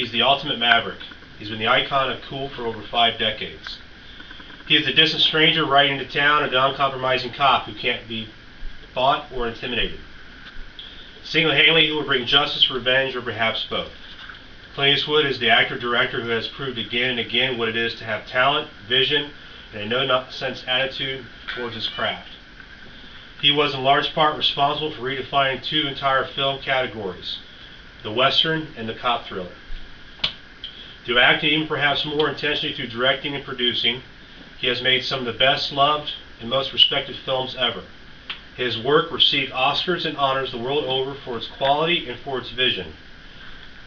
He's the ultimate maverick. He's been the icon of cool for over 5 decades. He is the distant stranger riding into town, and the uncompromising cop who can't be fought or intimidated. Single-handedly, he will bring justice, revenge, or perhaps both. Clint Eastwood is the actor-director who has proved again and again what it is to have talent, vision, and a no-nonsense attitude towards his craft. He was in large part responsible for redefining 2 entire film categories, the Western and the cop thriller. Through acting, even perhaps more intentionally through directing and producing, he has made some of the best loved and most respected films ever. His work received Oscars and honors the world over for its quality and for its vision.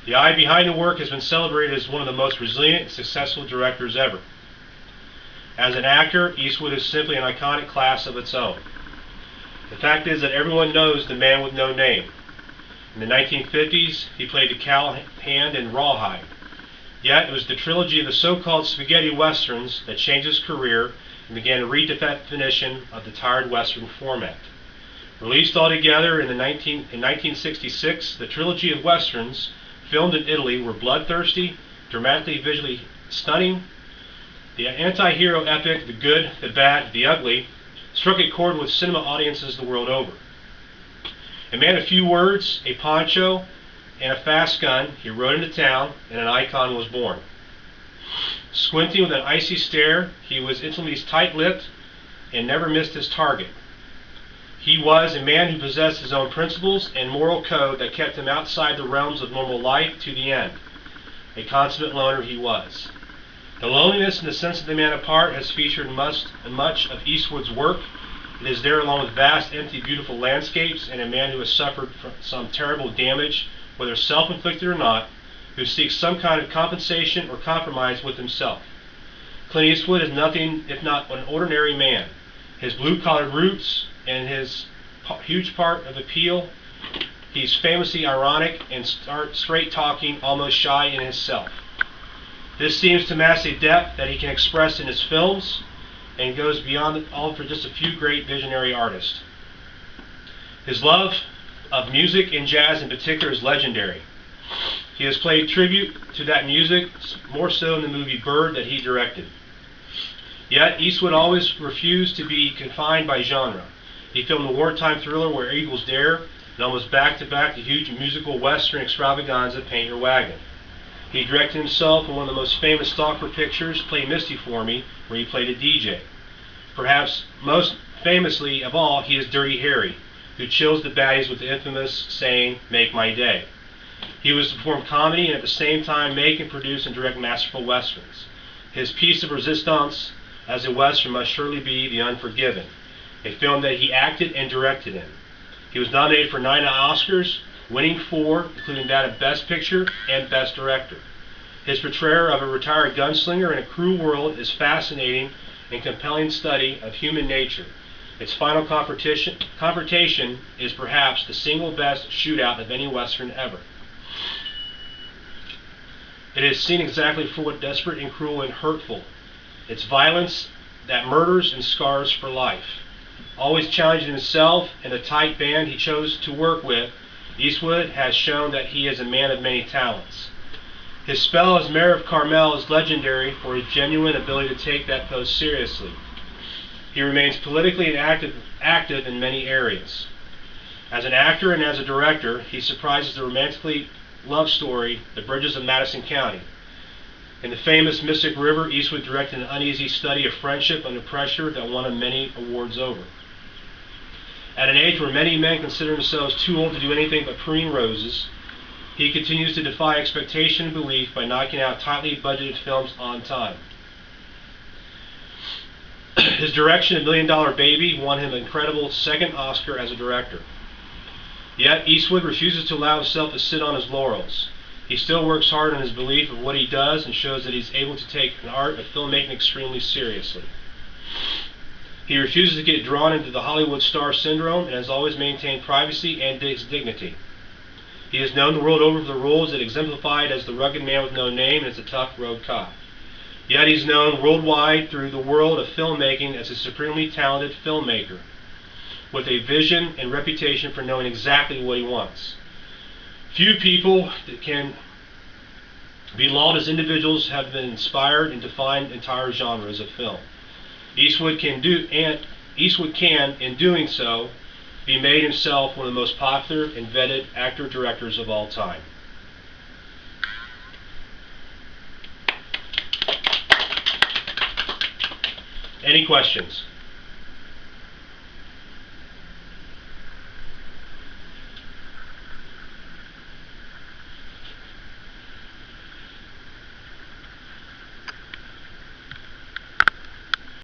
The eye behind the work has been celebrated as one of the most resilient and successful directors ever. As an actor, Eastwood is simply an iconic class of its own. The fact is that everyone knows the man with no name. In the 1950s, he played the cowhand in Rawhide. Yet, it was the trilogy of the so-called spaghetti westerns that changed his career and began a redefinition of the tired western format. Released altogether in 1966, the trilogy of westerns, filmed in Italy, were bloodthirsty, dramatically visually stunning. The anti-hero epic, The Good, the Bad, the Ugly, struck a chord with cinema audiences the world over. A man of few words, a poncho, and a fast gun, he rode into town, and an icon was born. Squinting with an icy stare, he was instantly tight-lipped and never missed his target. He was a man who possessed his own principles and moral code that kept him outside the realms of normal life to the end. A consummate loner he was. The loneliness and the sense of the man apart has featured much of Eastwood's work. It is there along with vast, empty, beautiful landscapes and a man who has suffered from some terrible damage, whether self-inflicted or not, who seeks some kind of compensation or compromise with himself. Clint Eastwood is nothing if not an ordinary man. His blue-collar roots and his huge part of appeal, he's famously ironic and straight-talking, almost shy in himself. This seems to mask a depth that he can express in his films and goes beyond all for just a few great visionary artists. His love of music and jazz in particular is legendary. He has played tribute to that music more so in the movie Bird that he directed. Yet Eastwood always refused to be confined by genre. He filmed the wartime thriller Where Eagles Dare and almost back-to-back the huge musical western extravaganza Paint Your Wagon. He directed himself in one of the most famous Stalker pictures, Play Misty for Me, where he played a DJ. Perhaps most famously of all, he is Dirty Harry, who chills the baddies with the infamous saying, "Make my day." He was to perform comedy and at the same time make and produce and direct masterful westerns. His piece of resistance as a western must surely be The Unforgiven, a film that he acted and directed in. He was nominated for 9 Oscars, winning 4, including that of Best Picture and Best Director. His portrayal of a retired gunslinger in a cruel world is fascinating and compelling study of human nature. Its final confrontation is perhaps the single best shootout of any western ever. It is seen exactly for what desperate and cruel and hurtful. It's violence that murders and scars for life. Always challenging himself and the tight band he chose to work with, Eastwood has shown that he is a man of many talents. His spell as mayor of Carmel is legendary for his genuine ability to take that post seriously. He remains politically active in many areas. As an actor and as a director, he surprises the romantically love story, The Bridges of Madison County. In the famous Mystic River, Eastwood directed an uneasy study of friendship under pressure that won him many awards over. At an age where many men consider themselves too old to do anything but preen roses, he continues to defy expectation and belief by knocking out tightly budgeted films on time. His direction of $1 Million Baby won him an incredible 2nd Oscar as a director. Yet Eastwood refuses to allow himself to sit on his laurels. He still works hard on his belief of what he does and shows that he's able to take an art of filmmaking extremely seriously. He refuses to get drawn into the Hollywood star syndrome and has always maintained privacy and dignity. He is known the world over for the roles that exemplified as the rugged man with no name and as the tough road cop. Yet he's known worldwide through the world of filmmaking as a supremely talented filmmaker, with a vision and reputation for knowing exactly what he wants. Few people can Beloved as individuals have been inspired and defined entire genres of film. Eastwood can, in doing so, be made himself one of the most popular and vetted actor-directors of all time. Any questions?